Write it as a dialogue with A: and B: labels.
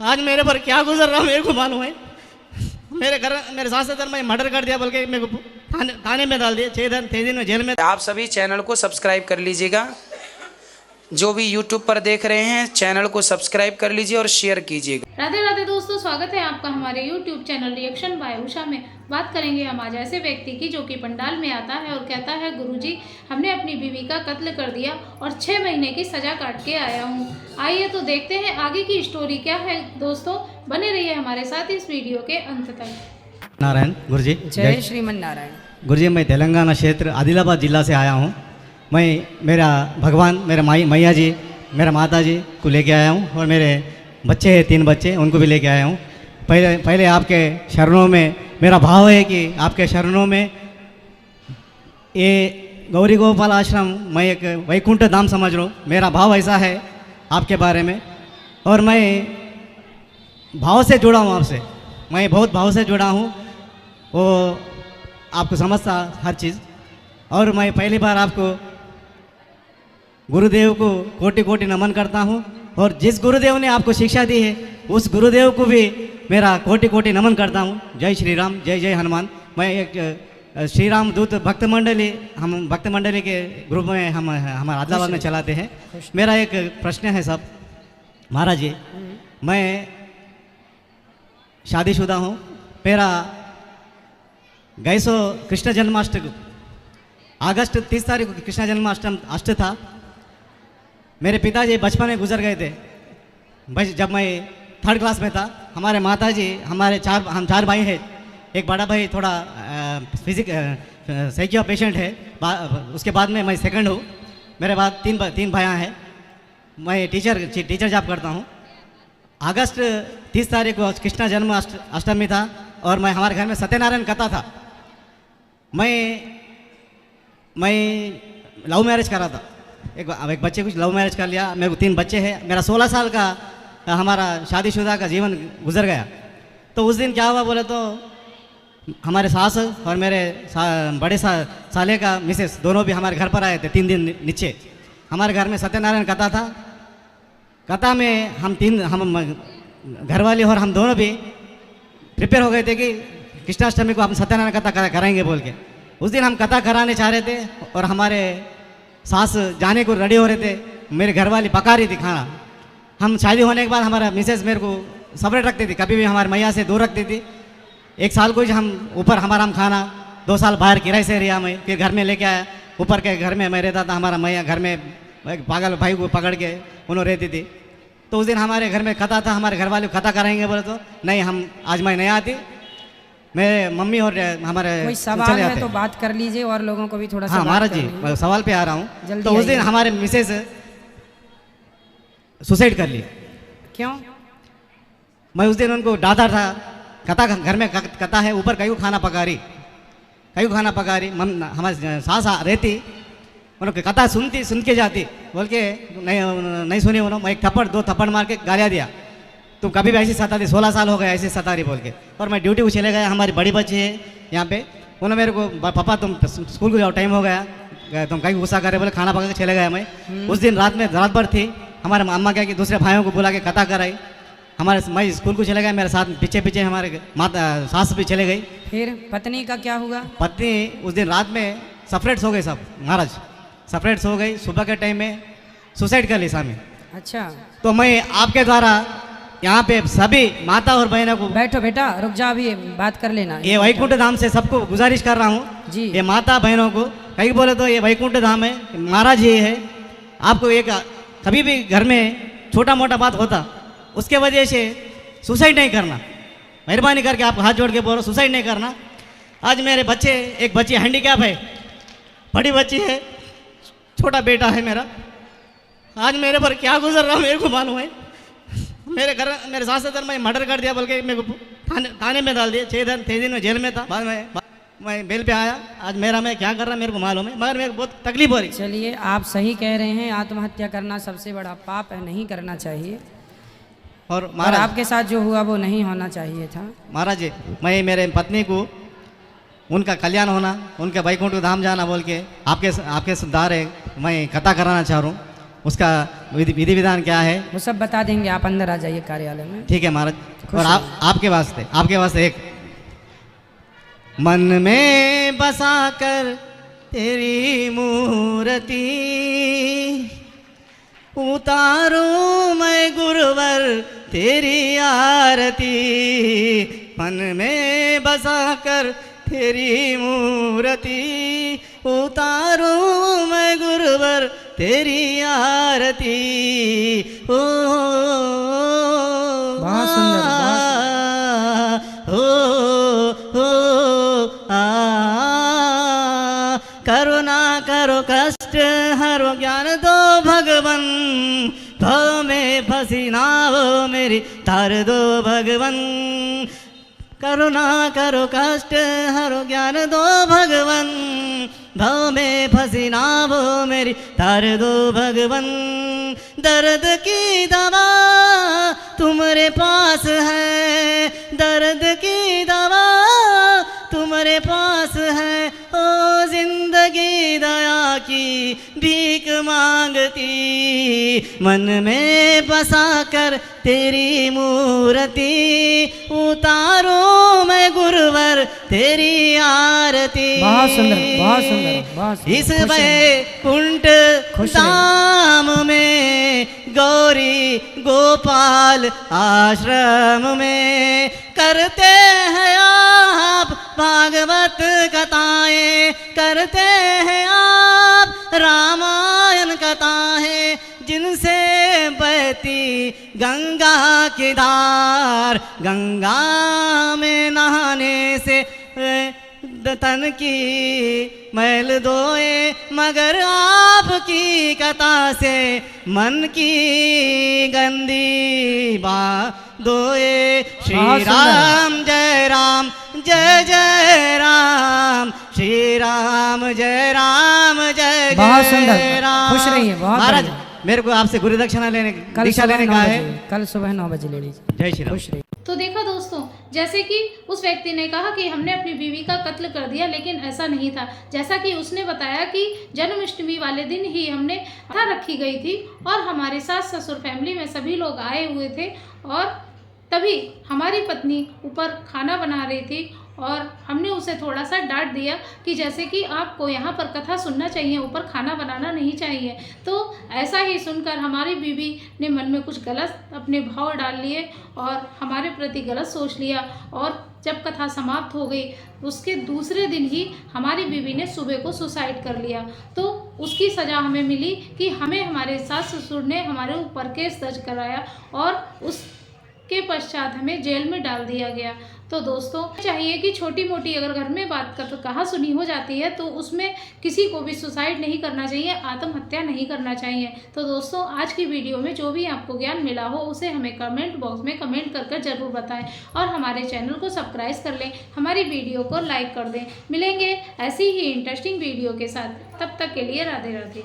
A: आज मेरे पर क्या गुजर रहा मेरे को मालूम है। मेरे सास ससुर मैं मर्डर कर दिया बोल के मेरे को थाने में डाल दिया, 6 दिन में जेल में।
B: आप सभी चैनल को सब्सक्राइब कर लीजिएगा। जो भी YouTube पर देख रहे हैं चैनल को सब्सक्राइब कर लीजिए और शेयर कीजिएगा।
C: राधे राधे दोस्तों, स्वागत है आपका हमारे YouTube channel reaction by Usha में। बात करेंगे हम आज ऐसे व्यक्ति की जो कि पंडाल में आता है और कहता है गुरुजी हमने अपनी बीवी का कत्ल कर दिया और 6 महीने की सजा काट के आया हूँ। आइए तो देखते हैं आगे की स्टोरी क्या है। दोस्तों बने रहिए हमारे साथ इस वीडियो के अंत तक।
A: नारायण गुरुजी,
D: जय श्रीमन नारायण।
A: गुरुजी मैं तेलंगाना क्षेत्र आदिलाबाद जिला से आया हूँ। मैं मेरा भगवान मेरा मैया जी मेरा माता जी को लेके आया हूँ और मेरे बच्चे हैं 3 बच्चे, उनको भी लेके आया हूँ। पहले आपके शरणों में मेरा भाव है कि आपके शरणों में ये गौरी गोपाल आश्रम मैं एक वैकुंठ धाम समझ रहा हूँ। मेरा भाव ऐसा है आपके बारे में और मैं भाव से जुड़ा हूँ आपसे। मैं बहुत भाव से जुड़ा हूँ, वो आपको समझता हर चीज़। और मैं पहली बार आपको गुरुदेव को कोटि कोटि नमन करता हूँ और जिस गुरुदेव ने आपको शिक्षा दी है उस गुरुदेव को भी मेरा कोटि कोटि नमन करता हूँ। जय श्री राम, जय जय हनुमान। मैं एक श्री राम दूत भक्त मंडली, हम भक्त मंडली के ग्रुप में हम हमारे आदिलाबाद में चलाते हैं। मेरा एक प्रश्न है सब महाराज जी, मैं शादीशुदा हूँ। मेरा गैसो कृष्ण जन्माष्टमी अगस्त 30 तारीख को कृष्ण जन्माष्टमी अष्ट था। मेरे पिताजी बचपन में गुजर गए थे जब मैं 3rd क्लास में था। हमारे माताजी हम 4 भाई हैं। एक बड़ा भाई थोड़ा साइकिया पेशेंट है, उसके बाद में मैं सेकंड हूँ। मेरे बाद 3 भाइयाँ हैं। मैं टीचर जॉब करता हूँ। अगस्त 30 तारीख को कृष्ण जन्म अष्टमी था और मैं हमारे घर में सत्यनारायण कथा था। मैं लव मैरिज करा था। एक बच्चे कुछ लव मैरिज कर लिया। मेरे को 3 बच्चे हैं। मेरा 16 साल का हमारा शादीशुदा का जीवन गुजर गया। तो उस दिन क्या हुआ बोले तो हमारे सास और मेरे बड़े साले का मिसेस दोनों भी हमारे घर पर आए थे 3 दिन नीचे। हमारे घर में सत्यनारायण कथा था। कथा में हम घर वाले और हम दोनों भी प्रिपेयर हो गए थे कि कृष्णाष्टमी को हम सत्यनारायण कथा कराएंगे बोल के। उस दिन हम कथा कराने चाह रहे थे और हमारे सास जाने को रेडी हो रहे थे। मेरे घर वाली पका रही थी खाना। हम शादी होने के बाद हमारा मिसेस मेरे को सेपरेट रखती थी, कभी भी हमारे मैया से दूर रखती थी। 1 साल को हम ऊपर हमारा खाना, 2 साल बाहर किराए से रिया मैं, फिर घर में लेके आया। ऊपर के घर में मैं रहता था, हमारा मैया घर में पागल भाई को पकड़ के उन्होंने रहती थी। तो उस दिन हमारे घर में कथा था। हमारे घर वाले कथा कराएंगे बोले तो नहीं, हम आज मैं नहीं आती। मेरे मम्मी और हमारे
D: कोई सवाल है तो बात कर लीजिए और लोगों को भी थोड़ा सा।
A: हाँ महाराज जी, मैं सवाल पे आ रहा हूँ। तो उस दिन हमारे मिसेस सुसाइड कर ली।
D: क्यों?
A: मैं उस दिन उनको डांटा था। कथा घर में कथा है, ऊपर कई खाना पका रही हमारी सास रहती, उन्होंने कथा सुन के जाती बोल के नहीं सुनी। उन्होंने मैं 2 थप्पड़ मार के गालियाँ दिया, तुम कभी भी ऐसी सता दी, 16 साल हो गए ऐसे सता रही बोल के। और मैं ड्यूटी को चले गया। हमारी बड़ी बच्ची है यहाँ पे, उन्होंने मेरे को पापा तुम स्कूल को जाओ, टाइम हो गया, तुम कहीं गुस्सा करे बोले, खाना पका के चले गया। मैं उस दिन रात भर थी। हमारे अम्मा क्या कि दूसरे भाइयों को बुला के कथा कराई। मैं स्कूल को चले गया, मेरे साथ पीछे हमारे माता सास भी चले गई।
D: फिर पत्नी का क्या हुआ?
A: पत्नी उस दिन रात में सेपरेट्स हो गई सब महाराज, सेपरेट्स हो गई। सुबह के टाइम में सुसाइड कर ली स्वामी।
D: अच्छा,
A: तो मैं आपके द्वारा यहाँ पे सभी माता और बहनों को,
D: बैठो बेटा, रुक जा, अभी बात कर लेना।
A: ये वैकुंठ धाम से सबको गुजारिश कर रहा हूँ
D: जी।
A: ये माता बहनों को कहीं बोले तो ये वैकुंठ धाम है, महाराज ये है। आपको एक कभी भी घर में छोटा मोटा बात होता उसके वजह से सुसाइड नहीं करना। मेहरबानी करके आप हाथ जोड़ के बोलो सुसाइड नहीं करना। आज मेरे बच्चे, एक बच्ची हैंडीकैप है, बड़ी बच्ची है, छोटा बेटा है मेरा। आज मेरे पर क्या गुजर रहा मेरे को मालूम है। मेरे सास ससुर मैं मर्डर कर दिया बोल के मेरे को थाने में डाल दिया। 6 दिन में जेल में था। बाद में मैं बेल पे आया। आज मैं क्या कर रहा मेरे को मालूम है, मगर मेरे को बहुत तकलीफ हो रही।
D: चलिए, आप सही कह रहे हैं, आत्महत्या करना सबसे बड़ा पाप है, नहीं करना चाहिए। और आपके साथ जो हुआ वो नहीं होना चाहिए था।
A: महाराज जी, मैं मेरे पत्नी को उनका कल्याण होना, उनके वैकुंठ धाम जाना बोल के आपके सुधार है, मैं कथा कराना चाह रहा हूँ। उसका विधि विधान क्या है।
D: वो सब बता देंगे, आप अंदर आ जाइए कार्यालय में।
A: ठीक है महाराज। और आपके वास्ते एक मन में बसा कर तेरी मूर्ति उतारूं मैं गुरुवर तेरी आरती। मन में बसा कर तेरी मूर्ति उतारूं मैं गुरुवर तेरी आरती। ओ
D: बहुत सुंदर,
A: करुणा करो कष्ट हरो ज्ञान दो भगवन। भव में फंसी ना हो मेरी तार दो भगवन। करुणा करो कष्ट हरो ज्ञान दो भगवन। भव में फंसी ना हो मेरी तार दो भगवन। दर्द की दवा तुम्हारे पास है, दर्द की दवा तुम्हारे पास है। ओ जिंदगी दया की भीख मांगती। मन में बसा कर तेरी मूर्ति उतारो मैं गुरुवर तेरी आरती।
D: बहुत सुंदर, बहुत सुंदर, बहुत सुंदर।
A: इस वैकुंठ धाम में गौरी गोपाल आश्रम में करते हैं आप भागवत कथाएं, करते हैं आप रामायण कथाएं। जिनसे बहती गंगा की धार, गंगा में नहाने से तन की मैल धोए, मगर आपकी कथा से मन की गंदी बात धोए। श्री राम जय राम जय जय राम, श्री राम जय राम जय
D: बहुत
A: जय
D: सुंदर,
A: राम।
D: खुश रहिए। बहुत
A: महाराज मेरे को आपसे गुरु दक्षिणा दीक्षा लेने का है।
D: कल सुबह 9 बजे ले लीजिए।
A: जय श्री राम।
D: खुश रहिए।
C: तो देखा दोस्तों, जैसे कि उस व्यक्ति ने कहा कि हमने अपनी बीवी का कत्ल कर दिया, लेकिन ऐसा नहीं था। जैसा कि उसने बताया कि जन्माष्टमी वाले दिन ही हमने कथा रखी गई थी और हमारे सास ससुर फैमिली में सभी लोग आए हुए थे और तभी हमारी पत्नी ऊपर खाना बना रही थी और हमने उसे थोड़ा सा डांट दिया कि जैसे कि आपको यहाँ पर कथा सुनना चाहिए, ऊपर खाना बनाना नहीं चाहिए। तो ऐसा ही सुनकर हमारी बीवी ने मन में कुछ गलत अपने भाव डाल लिए और हमारे प्रति गलत सोच लिया। और जब कथा समाप्त हो गई उसके दूसरे दिन ही हमारी बीवी ने सुबह को सुसाइड कर लिया। तो उसकी सज़ा हमें मिली कि हमें हमारे सास ससुर ने हमारे ऊपर केस दर्ज कराया और उसके पश्चात हमें जेल में डाल दिया गया। तो दोस्तों चाहिए कि छोटी मोटी अगर घर में बात कर कहा सुनी हो जाती है तो उसमें किसी को भी सुसाइड नहीं करना चाहिए, आत्महत्या नहीं करना चाहिए। तो दोस्तों आज की वीडियो में जो भी आपको ज्ञान मिला हो उसे हमें कमेंट बॉक्स में कमेंट कर ज़रूर बताएं और हमारे चैनल को सब्सक्राइब कर लें, हमारी वीडियो को लाइक कर दें। मिलेंगे ऐसी ही इंटरेस्टिंग वीडियो के साथ, तब तक के लिए राधे राधे।